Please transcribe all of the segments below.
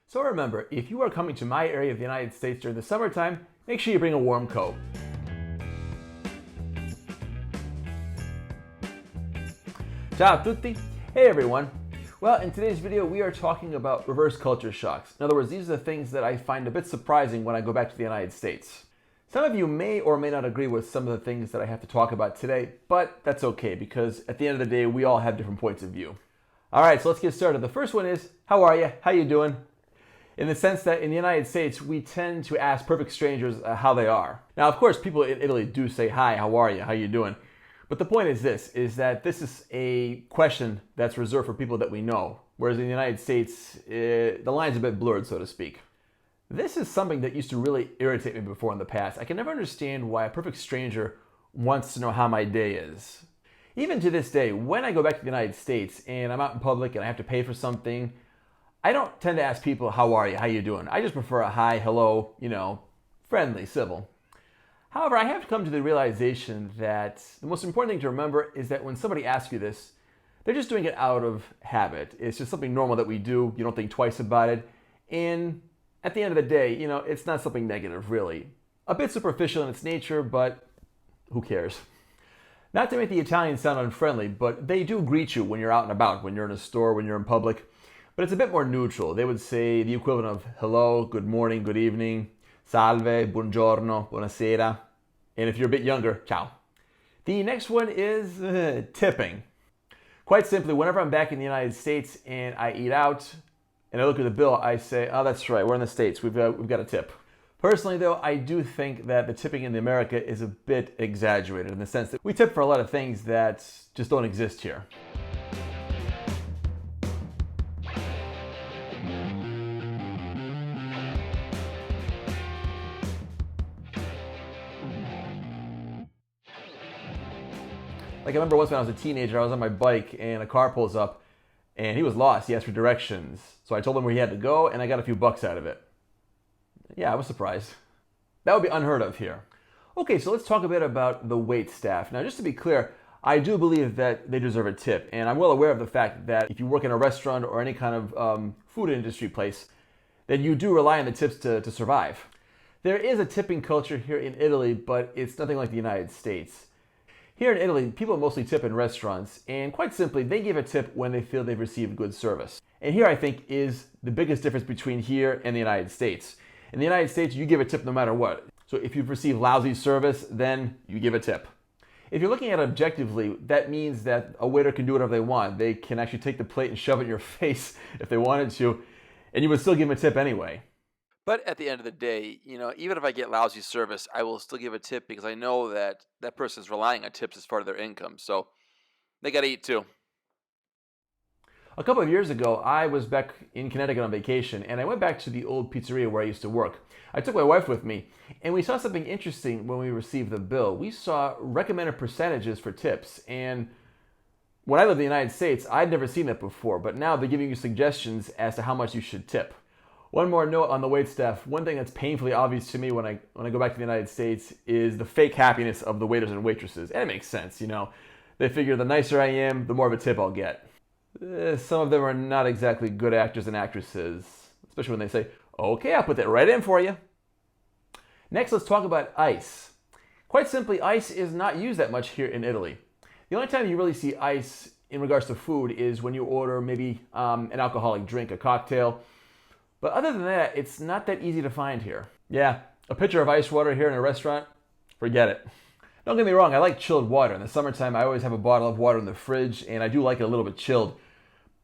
So remember, if you are coming to my area of the United States during the summertime, make sure you bring a warm coat. Ciao a tutti! Hey everyone! Well, in today's video we are talking about reverse culture shocks. In other words, these are the things that I find a bit surprising when I go back to the United States. Some of you may or may not agree with some of the things that I have to talk about today, but that's okay because at the end of the day we all have different points of view. Alright, so let's get started. The first one is, how are you? How you doing? In the sense that in the United States, we tend to ask perfect strangers how they are. Now, of course, people in Italy do say, hi, how are you? How you doing? But the point is this is a question that's reserved for people that we know. Whereas in the United States, the line's a bit blurred, so to speak. This is something that used to really irritate me before in the past. I can never understand why a perfect stranger wants to know how my day is. Even to this day, when I go back to the United States and I'm out in public and I have to pay for something, I don't tend to ask people, how are you, how you doing? I just prefer a hi, hello, friendly, civil. However, I have come to the realization that the most important thing to remember is that when somebody asks you this, they're just doing it out of habit. It's just something normal that we do. You don't think twice about it. And at the end of the day, it's not something negative, really. A bit superficial in its nature, but who cares? Not to make the Italians sound unfriendly, but they do greet you when you're out and about, when you're in a store, when you're in public. But it's a bit more neutral. They would say the equivalent of hello, good morning, good evening, salve, buongiorno, buonasera. And if you're a bit younger, ciao. The next one is tipping. Quite simply, whenever I'm back in the United States and I eat out and I look at the bill, I say, oh, that's right, we're in the States, we've got a tip. Personally, though, I do think that the tipping in America is a bit exaggerated in the sense that we tip for a lot of things that just don't exist here. Like I remember once when I was a teenager, I was on my bike and a car pulls up and he was lost. He asked for directions. So I told him where he had to go and I got a few bucks out of it. Yeah, I was surprised. That would be unheard of here. Okay, so let's talk a bit about the wait staff. Now, just to be clear, I do believe that they deserve a tip. And I'm well aware of the fact that if you work in a restaurant or any kind of food industry place, then you do rely on the tips to survive. There is a tipping culture here in Italy, but it's nothing like the United States. Here in Italy, people mostly tip in restaurants, and quite simply, they give a tip when they feel they've received good service. And here, I think, is the biggest difference between here and the United States. In the United States, you give a tip no matter what. So if you've received lousy service, then you give a tip. If you're looking at it objectively, that means that a waiter can do whatever they want. They can actually take the plate and shove it in your face if they wanted to, and you would still give them a tip anyway. But at the end of the day, even if I get lousy service, I will still give a tip because I know that that person is relying on tips as part of their income. So they got to eat too. A couple of years ago, I was back in Connecticut on vacation, and I went back to the old pizzeria where I used to work. I took my wife with me, and we saw something interesting when we received the bill. We saw recommended percentages for tips, and when I lived in the United States, I'd never seen that before, but now they're giving you suggestions as to how much you should tip. One more note on the waitstaff. One thing that's painfully obvious to me when I go back to the United States is the fake happiness of the waiters and waitresses. And it makes sense, They figure the nicer I am, the more of a tip I'll get. Some of them are not exactly good actors and actresses, especially when they say, okay, I'll put that right in for you. Next, let's talk about ice. Quite simply, ice is not used that much here in Italy. The only time you really see ice in regards to food is when you order maybe an alcoholic drink, a cocktail. But other than that, it's not that easy to find here. Yeah, a pitcher of ice water here in a restaurant, forget it. Don't get me wrong, I like chilled water. In the summertime, I always have a bottle of water in the fridge, and I do like it a little bit chilled.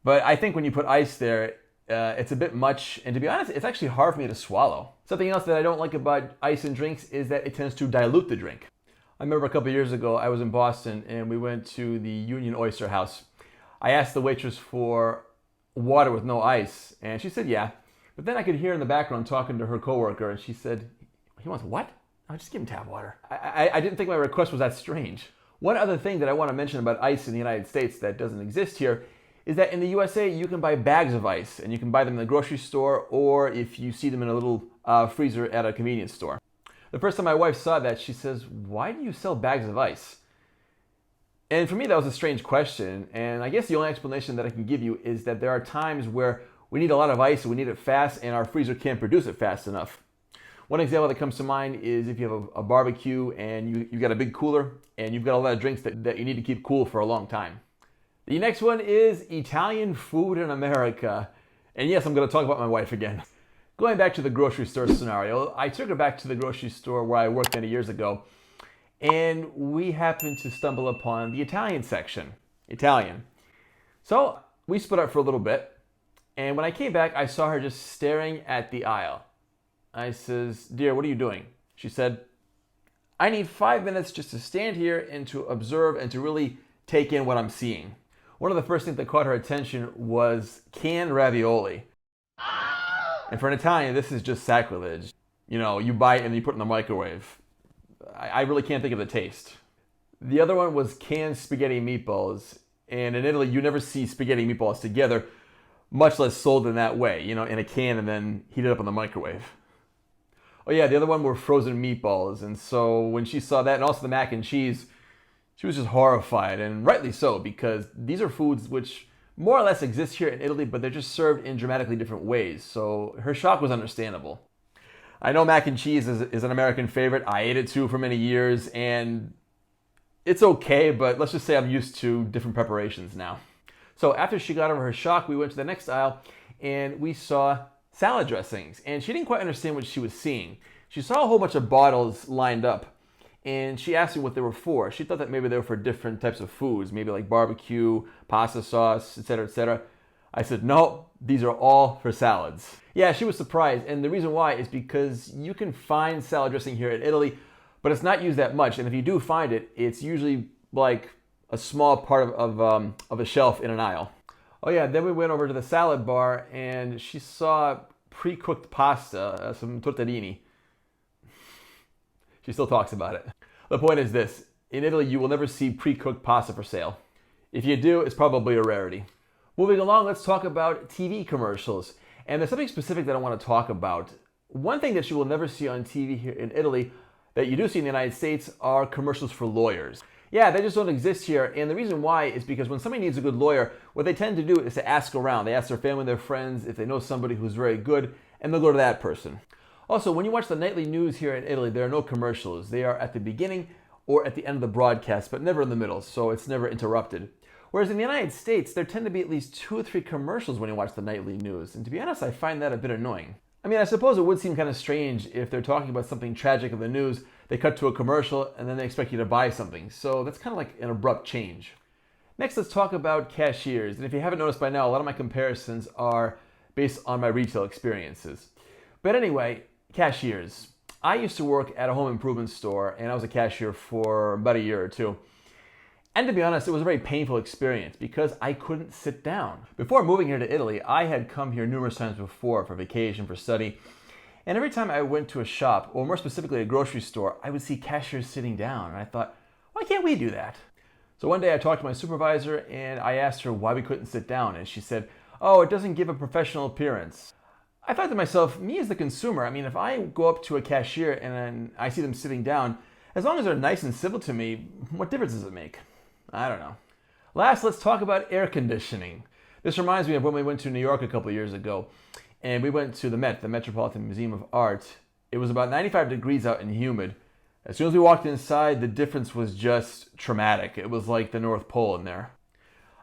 But I think when you put ice there, it's a bit much, and to be honest, it's actually hard for me to swallow. Something else that I don't like about ice in drinks is that it tends to dilute the drink. I remember a couple of years ago, I was in Boston, and we went to the Union Oyster House. I asked the waitress for water with no ice, and she said yeah. But then I could hear in the background talking to her coworker, and she said, he wants what? I'll just give him tap water. I didn't think my request was that strange. One other thing that I want to mention about ice in the United States that doesn't exist here is that in the USA, you can buy bags of ice, and you can buy them in the grocery store, or if you see them in a little freezer at a convenience store. The first time my wife saw that, she says, why do you sell bags of ice? And for me, that was a strange question, and I guess the only explanation that I can give you is that there are times where We need a lot of ice, we need it fast, and our freezer can't produce it fast enough. One example that comes to mind is if you have a barbecue and you've got a big cooler and you've got a lot of drinks that you need to keep cool for a long time. The next one is Italian food in America. And yes, I'm going to talk about my wife again. Going back to the grocery store scenario, I took her back to the grocery store where I worked many years ago, and we happened to stumble upon the Italian section. Italian. So we split up for a little bit, and when I came back, I saw her just staring at the aisle. I says, "Dear, what are you doing?" She said, "I need 5 minutes just to stand here and to observe and to really take in what I'm seeing." One of the first things that caught her attention was canned ravioli. And for an Italian, this is just sacrilege. You know, you buy it and you put it in the microwave. I really can't think of the taste. The other one was canned spaghetti and meatballs. And in Italy, you never see spaghetti and meatballs together, much less sold in that way, you know, in a can and then heated up in the microwave. Oh yeah, the other one were frozen meatballs. And so when she saw that, and also the mac and cheese, she was just horrified, and rightly so, because these are foods which more or less exist here in Italy, but they're just served in dramatically different ways. So her shock was understandable. I know mac and cheese is an American favorite. I ate it too for many years, and it's okay, but let's just say I'm used to different preparations now. So after she got over her shock, we went to the next aisle, and we saw salad dressings. And she didn't quite understand what she was seeing. She saw a whole bunch of bottles lined up, and she asked me what they were for. She thought that maybe they were for different types of foods, maybe like barbecue, pasta sauce, etc., etc. I said, "No, these are all for salads." Yeah, she was surprised, and the reason why is because you can find salad dressing here in Italy, but it's not used that much, and if you do find it, it's usually like a small part of a shelf in an aisle. Oh yeah, then we went over to the salad bar, and she saw pre-cooked pasta, some tortellini. She still talks about it. The point is this: in Italy, you will never see pre-cooked pasta for sale. If you do, it's probably a rarity. Moving along, let's talk about TV commercials. And there's something specific that I want to talk about. One thing that you will never see on TV here in Italy that you do see in the United States are commercials for lawyers. Yeah, they just don't exist here. And the reason why is because when somebody needs a good lawyer, what they tend to do is to ask around. They ask their family, their friends, if they know somebody who's very good, and they'll go to that person. Also, when you watch the nightly news here in Italy, there are no commercials. They are at the beginning or at the end of the broadcast, but never in the middle, so it's never interrupted. Whereas in the United States, there tend to be at least 2 or 3 commercials when you watch the nightly news. And to be honest, I find that a bit annoying. I mean, I suppose it would seem kind of strange if they're talking about something tragic in the news, they cut to a commercial, and then they expect you to buy something. So that's kind of like an abrupt change. Next, let's talk about Cashiers. And if you haven't noticed by now, a lot of my comparisons are based on my retail experiences. But anyway, Cashiers. I used to work at a home improvement store, and I was a cashier for about a year or 2. And to be honest, it was a very painful experience because I couldn't sit down. Before moving here to Italy, I had come here numerous times before for vacation, for study. And every time I went to a shop, or more specifically a grocery store, I would see cashiers sitting down. And I thought, why can't we do that? So one day I talked to my supervisor and I asked her why we couldn't sit down. And she said, "Oh, it doesn't give a professional appearance." I thought to myself, me as the consumer, I mean, if I go up to a cashier and then I see them sitting down, as long as they're nice and civil to me, what difference does it make? I don't know. Last, let's talk about air conditioning. This reminds me of when we went to New York a couple of years ago, and we went to the Met, the Metropolitan Museum of Art. It was about 95 degrees out and humid. As soon as we walked inside, the difference was just traumatic. It was like the North Pole in there.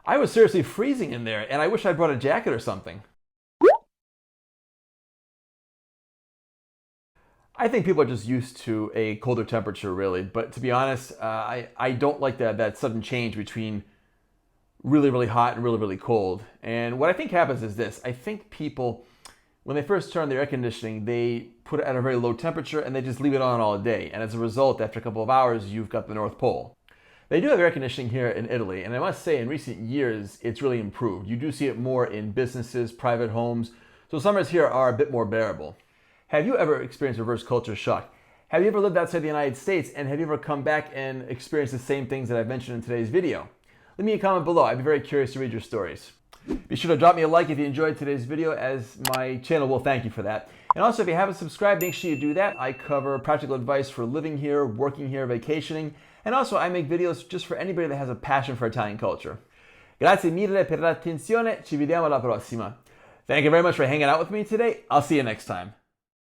I was seriously freezing in there, and I wish I'd brought a jacket or something. I think people are just used to a colder temperature, really. But to be honest, I don't like that sudden change between really, really hot and really, really cold. And what I think happens is this. I think people, when they first turn on their air conditioning, they put it at a very low temperature and they just leave it on all day. And as a result, after a couple of hours, you've got the North Pole. They do have air conditioning here in Italy. And I must say, in recent years, it's really improved. You do see it more in businesses, private homes. So summers here are a bit more bearable. Have you ever experienced reverse culture shock? Have you ever lived outside the United States, and have you ever come back and experienced the same things that I've mentioned in today's video? Leave me a comment below. I'd be very curious to read your stories. Be sure to drop me a like if you enjoyed today's video, as my channel will thank you for that. And also, if you haven't subscribed, make sure you do that. I cover practical advice for living here, working here, vacationing, and also I make videos just for anybody that has a passion for Italian culture. Grazie mille per l'attenzione, ci vediamo alla prossima. Thank you very much for hanging out with me today. I'll see you next time.